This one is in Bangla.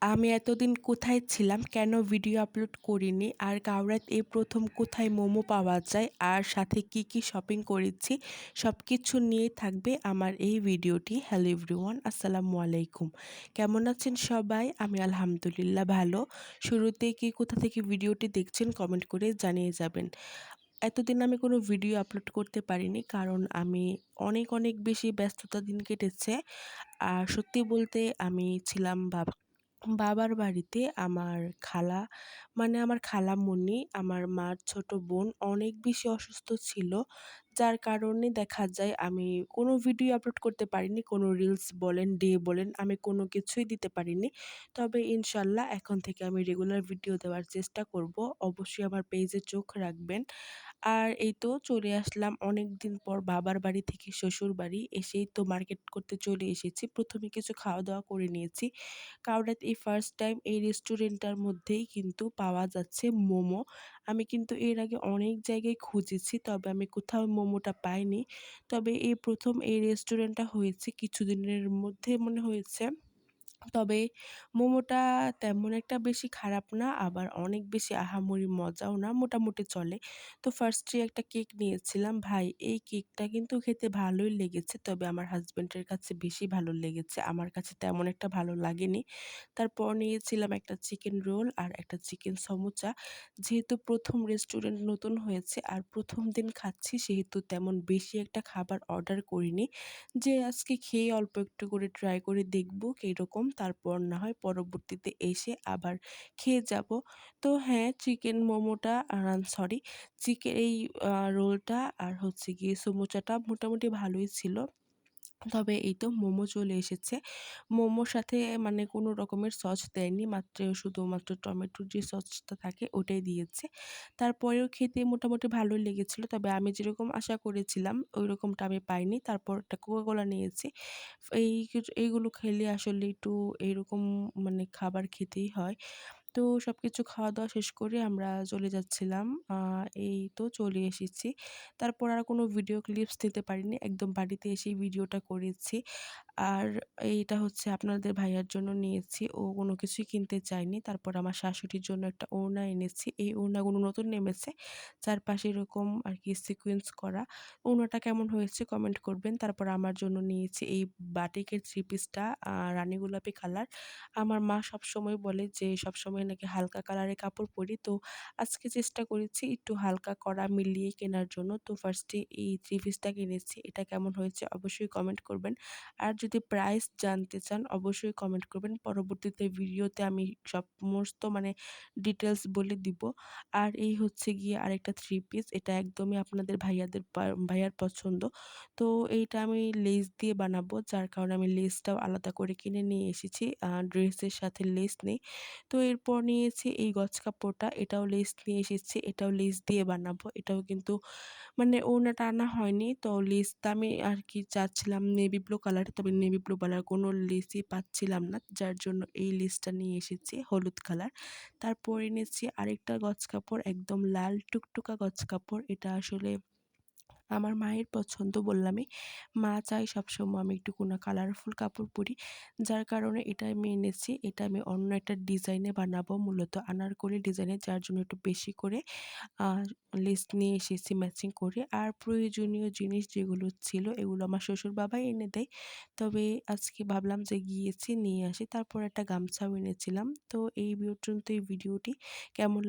আমি এতদিন কোথায় ছিলাম, কেন ভিডিও আপলোড করিনি, আর গাওরাত এই প্রথম কোথায় মোমো পাওয়া যায়, আর সাথে কি কি শপিং করেছি, সব কিছু নিয়ে থাকবে আমার এই ভিডিওটি। হ্যালো এভরিওয়ান, আসসালামু আলাইকুম। কেমন আছেন সবাই? আমি আলহামদুলিল্লাহ ভালো। শুরুতে কি কোথা থেকে ভিডিওটি দেখছেন কমেন্ট করে জানিয়ে যাবেন। এতদিন আমি কোনো ভিডিও আপলোড করতে পারিনি, কারণ আমি অনেক অনেক বেশি ব্যস্ততা দিন কেটেছে। আর সত্যি বলতে আমি ছিলাম বাবার বাড়িতে। আমার খালা, মানে আমার খালামণি, আমার মার ছোট বোন অনেক বেশি অসুস্থ ছিল, যার কারণে দেখা যায় আমি কোনো ভিডিও আপলোড করতে পারিনি। কোনো রিলস বলেন, ডে বলেন, আমি কোনো কিছুই দিতে পারিনি। তবে ইনশাল্লাহ এখন থেকে আমি রেগুলার ভিডিও দেওয়ার চেষ্টা করব। অবশ্যই আমার পেজে চোখ রাখবেন। আর এই তো চলে আসলাম অনেক দিন পর বাবার বাড়ি থেকে শ্বশুর বাড়ি। এসেই তো মার্কেট করতে চলে এসেছি। প্রথমে কিছু খাওয়া দাওয়া করে নিয়েছি, কারণ এই ফার্স্ট টাইম এই রেস্টুরেন্টটার মধ্যেই কিন্তু পাওয়া যাচ্ছে মোমো। আমি কিন্তু এর আগে অনেক জায়গায় খুঁজেছি, তবে আমি কোথাও মোমোটা পাইনি। তবে এই প্রথম এই রেস্টুরেন্টটা হয়েছে কিছুদিনের মধ্যে মনে হয়েছে। তবে মোমোটা তেমন একটা বেশি খারাপ না, আবার অনেক বেশি আহামরি মজাও না, মোটামুটি চলে। তো ফার্স্টে একটা কেক নিয়েছিলাম। ভাই, এই কেকটা কিন্তু খেতে ভালোই লেগেছে, তবে আমার হাসব্যান্ডের কাছে বেশি ভালো লেগেছে, আমার কাছে তেমন একটা ভালো লাগেনি। তারপর নিয়েছিলাম একটা চিকেন রোল আর একটা চিকেন সমুচা। যেহেতু প্রথম রেস্টুরেন্ট নতুন হয়েছে আর প্রথম দিন খাচ্ছি, সেহেতু তেমন বেশি একটা খাবার অর্ডার করিনি, যে আজকে খেয়ে অল্প একটু করে ট্রাই করে দেখব কীরকম, তারপর না হয় পরবর্তীতে এসে আবার খেয়ে যাব। তো হ্যাঁ, চিকেন মোমোটা সরি চিকেন এই রোলটা আর হচ্ছে গিয়ে সমুচাটা মোটামুটি ভালোই ছিল। তবে এই তো মোমো চলে এসেছে। মোমোর সাথে মানে কোনো রকমের সস দেয়নি। শুধুমাত্র টমেটোর যে সসটা থাকে ওটাই দিয়েছে। তারপরেও খেতে মোটামুটি ভালোই লেগেছিল। তবে আমি যেরকম আশা করেছিলাম ওইরকমটা আমি পাইনি। তারপর একটা কোকা কোলা নিয়েছি। এইগুলো খেলে আসলে একটু এইরকম মানে খাবার খেতেই হয়। তো সবকিছু খাওয়া-দাওয়া শেষ করে আমরা চলে যাচ্ছিলাম। এই তো চলে এসেছি। তারপর আর কোনো ভিডিও ক্লিপস নিতে পারিনি। একদম বাড়িতে এসেই ভিডিওটা করেছি। আর এইটা হচ্ছে আপনাদের ভাইয়ার জন্য নিয়েছি। ও কোনো কিছুই কিনতে চায়নি। তারপর আমার শাশুড়ির জন্য একটা ওড়না এনেছি। এই ওড়নাগুলো নতুন নেমেছে। চারপাশে এরকম আরকি সিকোয়েন্স করা। ওড়নাটা কেমন হয়েছে কমেন্ট করবেন। তারপর আমার জন্য নিয়েছি এই বাটিকের থ্রি পিসটা, রানী গোলাপি কালার। আমার মা সবসময় বলে যে সবসময় নাকি হালকা কালারের কাপড় পরি। তো আজকে চেষ্টা করেছি একটু হালকা কড়া মিলিয়ে কেনার জন্য। তো ফার্স্টে এই থ্রি পিসটা কিনেছি। এটা কেমন হয়েছে অবশ্যই কমেন্ট করবেন। আর যদি প্রাইস জানতে চান অবশ্যই কমেন্ট করবেন। পরবর্তীতে ভিডিওতে আমি সমস্ত মানে ডিটেইলস বলে দিব। আর এই হচ্ছে গিয়ে আরেকটা থ্রি পিস। এটা একদমই আপনাদের ভাইয়ার পছন্দ। তো এইটা আমি লেস দিয়ে বানাবো, যার কারণে আমি লেসটাও আলাদা করে কিনে নিয়ে এসেছি। ড্রেসের সাথে লেস নেই। তো এরপর নিয়েছি এই গজ কাপড়টা, এটাও লেস নিয়ে এসেছি। এটাও লেস দিয়ে বানাবো। এটাও কিন্তু মানে ওড়নাটা আনা হয়নি। তো লেসটা আমি আরকি চাচ্ছিলাম নেভি ব্লু কালার, তবে নেভি ব্লু কালার কোনো লেসই পাচ্ছিলাম না। যার জন্য এই লেসটা নিয়ে এসেছি হলুদ কালার। তারপর এনেছি আরেকটা গজ কাপড়, একদম লাল টুকটুকা গজ কাপড়। এটা আসলে আমার মায়ের পছন্দ বললামই। মা চায় সবসময় আমি একটু কোনো কালারফুল কাপড় পরি। যার কারণে এটা আমি এনেছি। এটা আমি অন্য একটা ডিজাইনে বানাবো, মূলত আনারকলি ডিজাইনে, যার জন্য একটু বেশি করে আ লেস নিয়ে এসেছি ম্যাচিং করে। আর প্রয়োজনীয় জিনিস যেগুলো ছিল এগুলো আমার শ্বশুর বাবাই এনে দেয়। তবে আজকে ভাবলাম যে গিয়েছি নিয়ে আসি। তারপর একটা গামছাও এনেছিলাম। তো এই পর্যন্ত এই ভিডিওটি কেমন